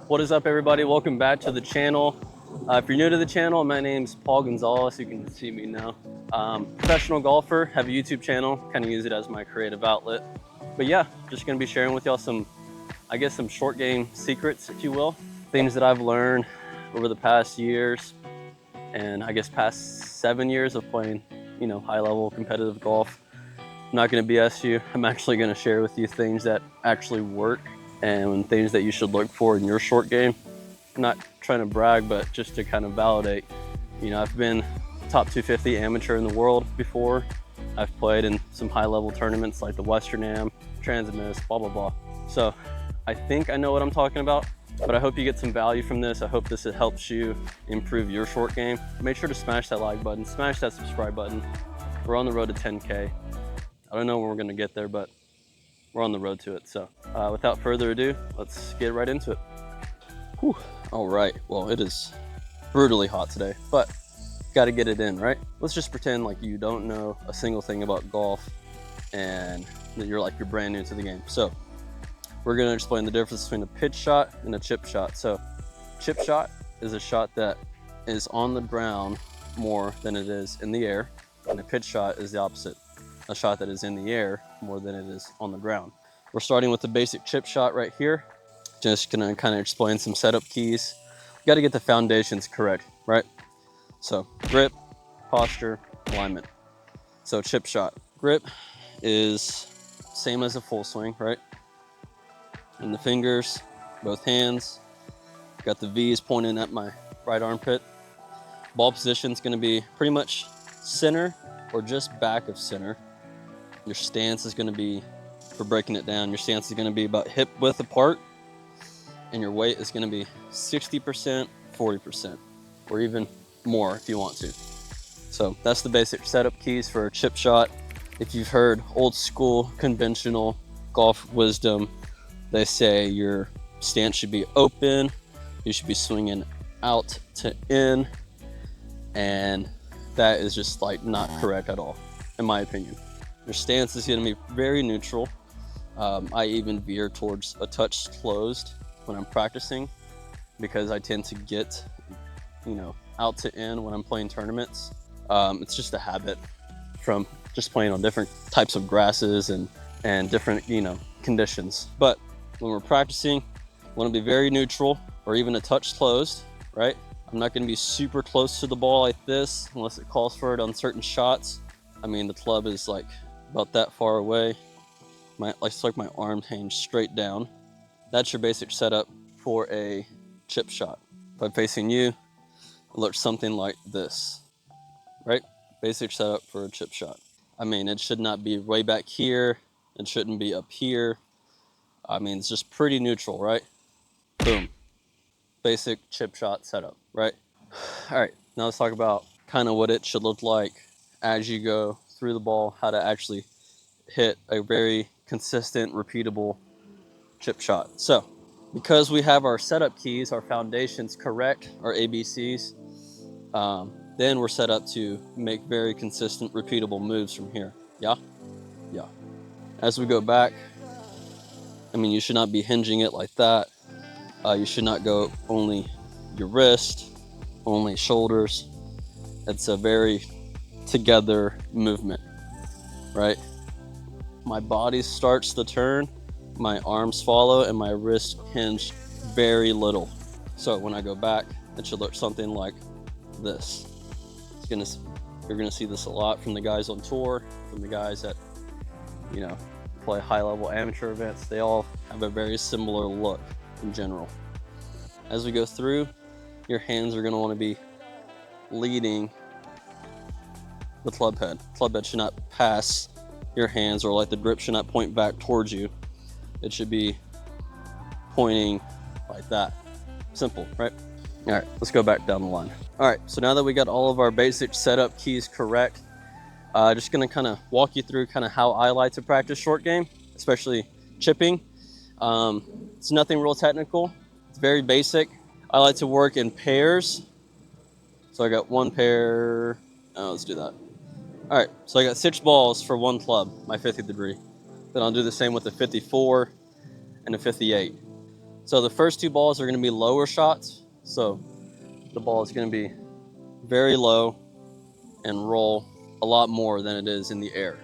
What is up, everybody? Welcome back to the channel. If you're new to the channel, my name's Paul Gonzalez. You can see me now. Professional golfer, have a YouTube channel, kind of use it as my creative outlet. But yeah, just gonna be sharing with y'all some short game secrets, if you will. Things that I've learned over the past years and past 7 years of playing, high level competitive golf. I'm not gonna BS you. I'm actually gonna share with you things that actually work and things that you should look for in your short game. I'm not trying to brag, but just to kind of validate. I've been top 250 amateur in the world before. I've played in some high level tournaments like the Western Am, Trans-Am, blah, blah, blah. So I think I know what I'm talking about, but I hope you get some value from this. I hope this helps you improve your short game. Make sure to smash that like button, smash that subscribe button. We're on the road to 10K. I don't know when we're gonna get there, but we're on the road to it. So without further ado, let's get right into it. Whew. All right, well, it is brutally hot today, but got to get it in, right? Let's just pretend like you don't know a single thing about golf and that you're brand new to the game. So we're going to explain the difference between a pitch shot and a chip shot. So chip shot is a shot that is on the ground more than it is in the air, and a pitch shot is the opposite, a shot that is in the air more than it is on the ground. We're starting with the basic chip shot right here. Just gonna kind of explain some setup keys. You got to get the foundations correct, right? So grip, posture, alignment. So chip shot. Grip is same as a full swing, right? And the fingers, both hands. Got the V's pointing at my right armpit. Ball position is gonna be pretty much center or just back of center. Your stance is gonna be, for breaking it down, your stance is gonna be about hip width apart, and your weight is gonna be 60%, 40%, or even more if you want to. So that's the basic setup keys for a chip shot. If you've heard old school conventional golf wisdom, they say your stance should be open, you should be swinging out to in, and that is just not correct at all, in my opinion. Your stance is gonna be very neutral. I even veer towards a touch closed when I'm practicing, because I tend to get, out to in when I'm playing tournaments. It's just a habit from just playing on different types of grasses and different, conditions. But when we're practicing, I want to be very neutral or even a touch closed, right? I'm not going to be super close to the ball like this unless it calls for it on certain shots. I mean, the club is about that far away. My arms hang straight down. That's your basic setup for a chip shot. If I'm facing you, it looks something like this, right? Basic setup for a chip shot. I mean, it should not be way back here. It shouldn't be up here. I mean, it's just pretty neutral, right? Boom. Basic chip shot setup, right? All right, now let's talk about kind of what it should look like as you go through the ball, how to actually hit a very consistent, repeatable chip shot. So because we have our setup keys, our foundations correct, our ABCs, then we're set up to make very consistent, repeatable moves from here. Yeah? Yeah. As we go back, I mean, you should not be hinging it like that. You should not go only your wrist, only shoulders. It's a very together movement, right? My body starts the turn, my arms follow, and my wrist hinge very little. So when I go back, it should look something like this. You're gonna see this a lot from the guys on tour, from the guys that play high level amateur events. They all have a very similar look in general. As we go through, your hands are gonna want to be leading the club head. Club head should not pass your hands, or the grip should not point back towards you. It should be pointing like that. Simple, right? All right, let's go back down the line. All right, so now that we got all of our basic setup keys correct, just gonna kind of walk you through kind of how I like to practice short game, especially chipping. It's nothing real technical. It's very basic. I like to work in pairs. So I got one pair. Oh, let's do that. All right, so I got 6 balls for one club, my 50 degree. Then I'll do the same with the 54 and the 58. So the first two balls are going to be lower shots. So the ball is going to be very low and roll a lot more than it is in the air.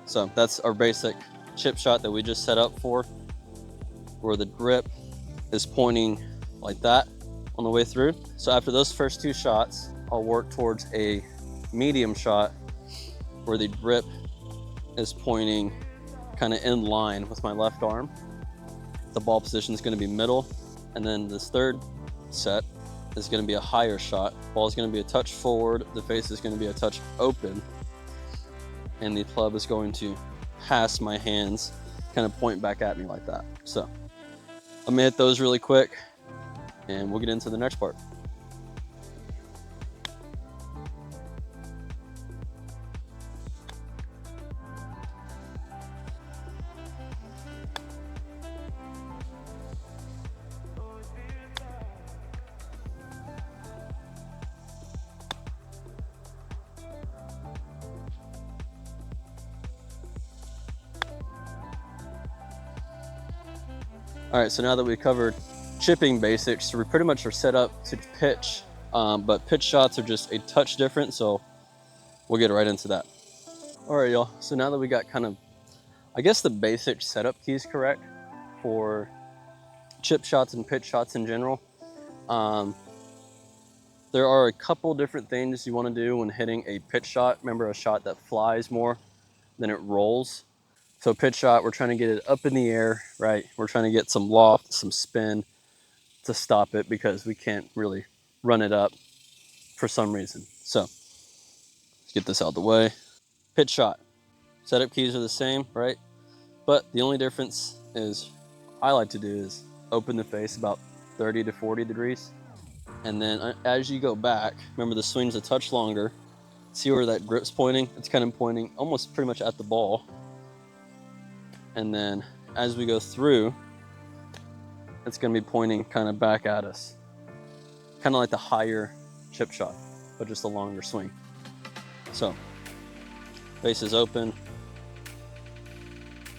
So that's our basic chip shot that we just set up for, where the grip is pointing like that on the way through. So after those first two shots, I'll work towards a medium shot where the grip is pointing kind of in line with my left arm. The ball position is going to be middle, and then this third set is going to be a higher shot. Ball is going to be a touch forward, the face is going to be a touch open, and the club is going to pass my hands, kind of point back at me like that. So I'm gonna hit those really quick, and we'll get into the next part. All right, so now that we've covered chipping basics, we pretty much are set up to pitch, but pitch shots are just a touch different, so we'll get right into that. All right, y'all, so now that we got kind of, I guess, the basic setup keys correct for chip shots and pitch shots in general, there are a couple different things you want to do when hitting a pitch shot. Remember, a shot that flies more than it rolls. So pitch shot, we're trying to get it up in the air, right? We're trying to get some loft, some spin to stop it because we can't really run it up for some reason. So let's get this out of the way. Pitch shot. Setup keys are the same, right? But the only difference is I like to do is open the face about 30 to 40 degrees. And then as you go back, remember the swing's a touch longer. See where that grip's pointing? It's kind of pointing almost pretty much at the ball. And then as we go through, it's going to be pointing kind of back at us. Kind of like the higher chip shot, but just a longer swing. So, face is open.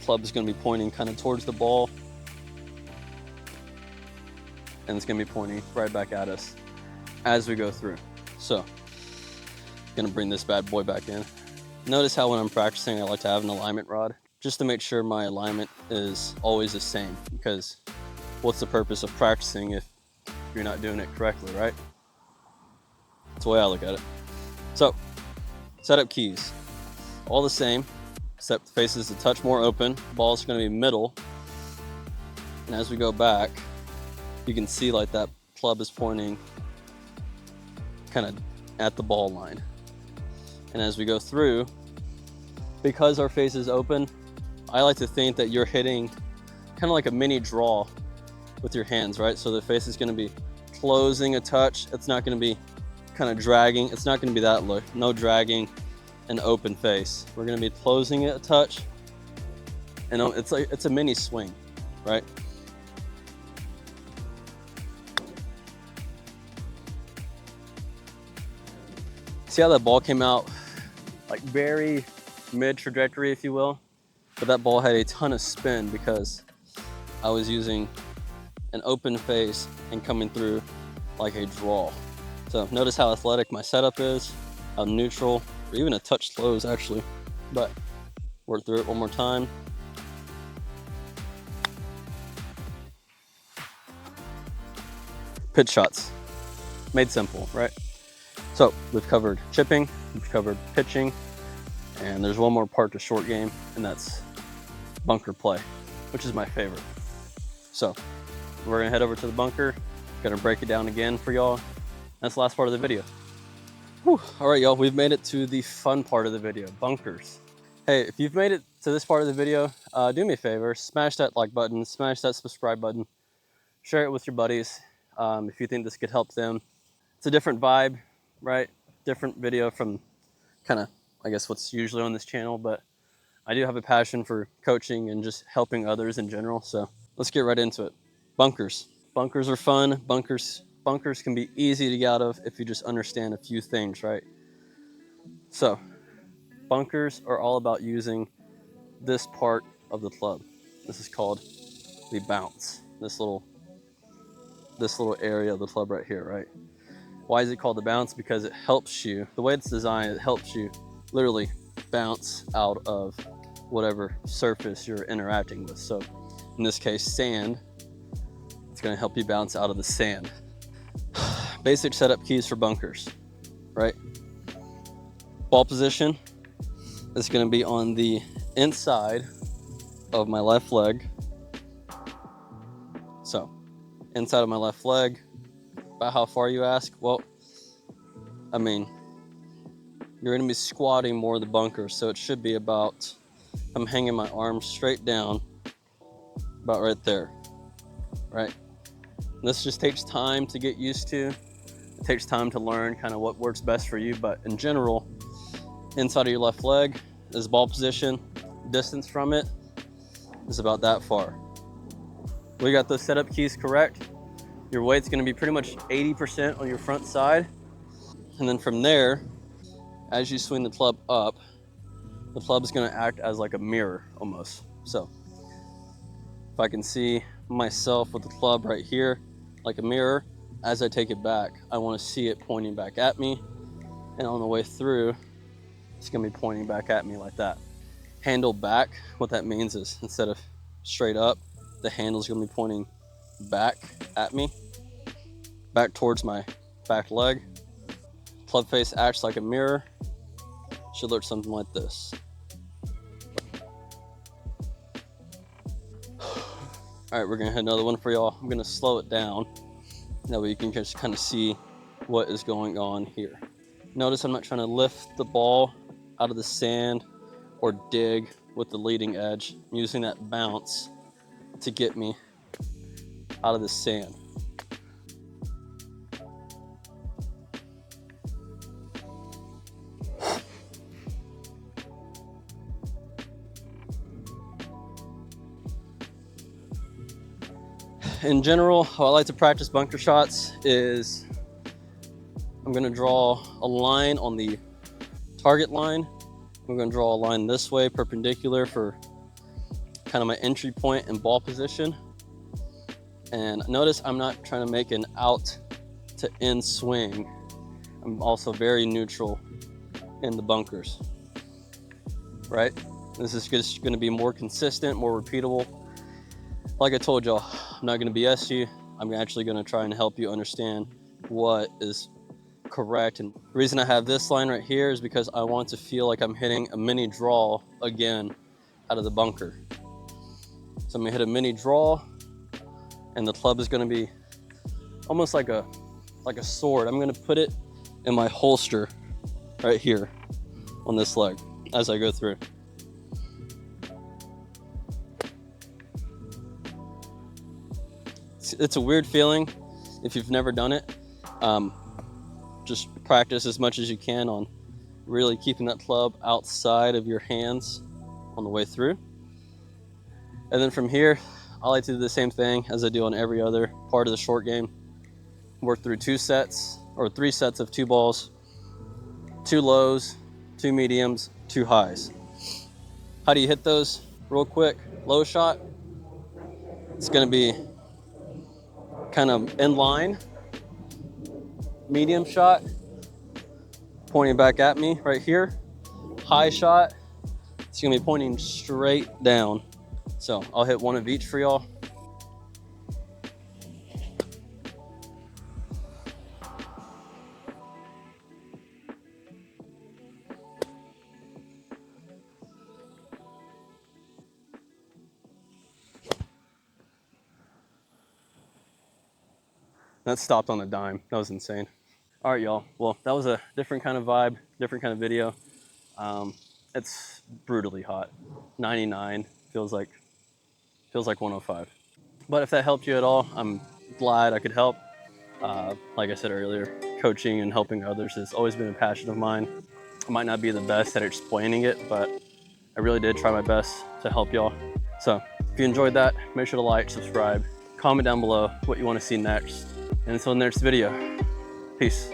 Club is going to be pointing kind of towards the ball. And it's going to be pointing right back at us as we go through. So, going to bring this bad boy back in. Notice how when I'm practicing, I like to have an alignment rod, just to make sure my alignment is always the same, because what's the purpose of practicing if you're not doing it correctly, right? That's the way I look at it. So, setup keys, all the same, except the face is a touch more open, ball's going to be middle, and as we go back, you can see like that club is pointing kind of at the ball line. And as we go through, because our face is open, I like to think that you're hitting kind of like a mini draw with your hands, right? So the face is going to be closing a touch. It's not going to be kind of dragging. It's not going to be that look. No dragging, an open face. We're going to be closing it a touch, and it's a mini swing, right? See how that ball came out like very mid trajectory, if you will, but that ball had a ton of spin because I was using an open face and coming through like a draw. So notice how athletic my setup is, how neutral, or even a touch close actually, but work through it one more time. Pitch shots, made simple, right? So we've covered chipping, we've covered pitching, and there's one more part to short game, and that's bunker play, which is my favorite. So we're gonna head over to the bunker, gonna break it down again for y'all. That's the last part of the video. Whew. All right, y'all, we've made it to the fun part of the video, bunkers. Hey, if you've made it to this part of the video, do me a favor, smash that like button, smash that subscribe button, share it with your buddies if you think this could help them. It's a different vibe, right? Different video from kind of, I guess, what's usually on this channel, but I do have a passion for coaching and just helping others in general. So let's get right into it. Bunkers. Bunkers are fun. Bunkers can be easy to get out of if you just understand a few things, right? So bunkers are all about using this part of the club. This is called the bounce. This little this little area of the club right here, right? Why is it called the bounce? Because it helps you, the way it's designed, it helps you literally bounce out of whatever surface you're interacting with. So in this case, sand, it's gonna help you bounce out of the sand. Basic setup keys for bunkers, right? Ball position is gonna be on the inside of my left leg. So inside of my left leg. About how far, you ask? Well, I mean, you're gonna be squatting more of the bunker, so it should be about, I'm hanging my arms straight down, about right there, right? And this just takes time to get used to. It takes time to learn kind of what works best for you, but in general, inside of your left leg is ball position. Distance from it is about that far. We got those setup keys correct. Your weight's gonna be pretty much 80% on your front side. And then from there, as you swing the club up, the club is gonna act as like a mirror almost. So if I can see myself with the club right here, like a mirror, as I take it back, I wanna see it pointing back at me. And on the way through, it's gonna be pointing back at me like that. Handle back, what that means is instead of straight up, the handle's gonna be pointing back at me, back towards my back leg. Club face acts like a mirror. Should look something like this. All right, we're gonna hit another one for y'all. I'm gonna slow it down. That way you can just kind of see what is going on here. Notice I'm not trying to lift the ball out of the sand or dig with the leading edge. I'm using that bounce to get me out of the sand. In general, how I like to practice bunker shots is I'm gonna draw a line on the target line. I'm gonna draw a line this way, perpendicular, for kind of my entry point and ball position. And notice I'm not trying to make an out to in swing. I'm also very neutral in the bunkers, right? This is just gonna be more consistent, more repeatable. Like I told y'all, I'm not gonna BS you. I'm actually gonna try and help you understand what is correct. And the reason I have this line right here is because I want to feel like I'm hitting a mini draw again out of the bunker. So I'm gonna hit a mini draw, and the club is gonna be almost like a sword. I'm gonna put it in my holster right here on this leg as I go through. It's a weird feeling if you've never done it. Just practice as much as you can on really keeping that club outside of your hands on the way through. And then from here, I like to do the same thing as I do on every other part of the short game. Work through 2 sets or 3 sets of 2 balls, 2 lows, 2 mediums, 2 highs. How do you hit those? Real quick, low shot, it's gonna be kind of in line. Medium shot, pointing back at me right here. High shot, it's gonna be pointing straight down. So I'll hit one of each for y'all. That stopped on a dime. That was insane. All right, y'all. Well, that was a different kind of vibe, different kind of video. It's brutally hot. 99 feels like 105. But if that helped you at all, I'm glad I could help. Like I said earlier, coaching and helping others has always been a passion of mine. I might not be the best at explaining it, but I really did try my best to help y'all. So if you enjoyed that, make sure to like, subscribe, comment down below what you want to see next. And until the next video, peace.